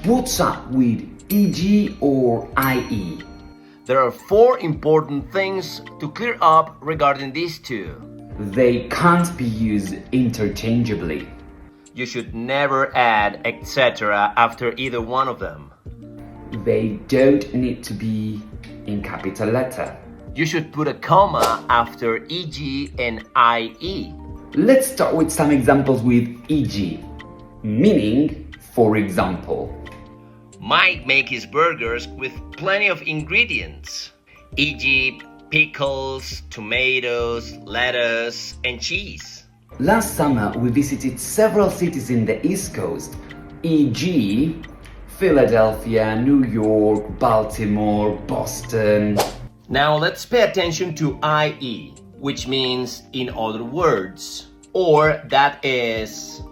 What's up with E.G or I.E? There are 4 important things to clear up regarding these two. They can't be used interchangeably. You should never add etc. after either one of them. They don't need to be in capital letter. You should put a comma after E.G and I.E. Let's start with some examples with E.G. Meaning, for example, Mike makes his burgers with plenty of ingredients. E.g. pickles, tomatoes, lettuce, and cheese. last summer we visited several cities in the East Coast, e.g. Philadelphia, New York, Baltimore, Boston. Now let's pay attention to I.E., which means in other words, or that is,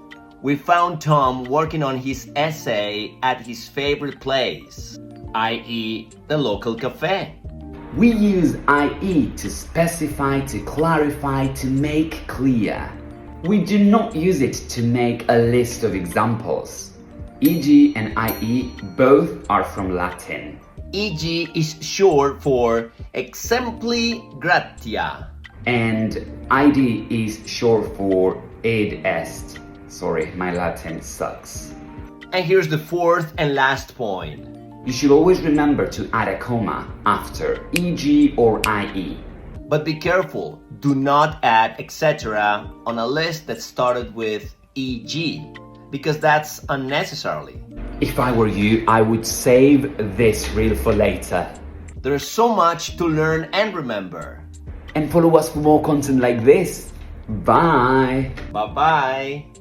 we found Tom working on his essay at his favorite place, i.e. the local cafe. We use I.E. to specify, to clarify, to make clear. We do not use it to make a list of examples. E.g. and I.E. both are from Latin. E.g. is short for exempli gratia. And I.D. is short for id est. Sorry, my Latin sucks. And here's the 4th and last point. You should always remember to add a comma after E.g. or I.E. But be careful, do not add etc. on a list that started with E.g. because that's unnecessarily. If I were you, I would save this reel for later. There's so much to learn and remember. And follow us for more content like this. Bye! Bye-bye!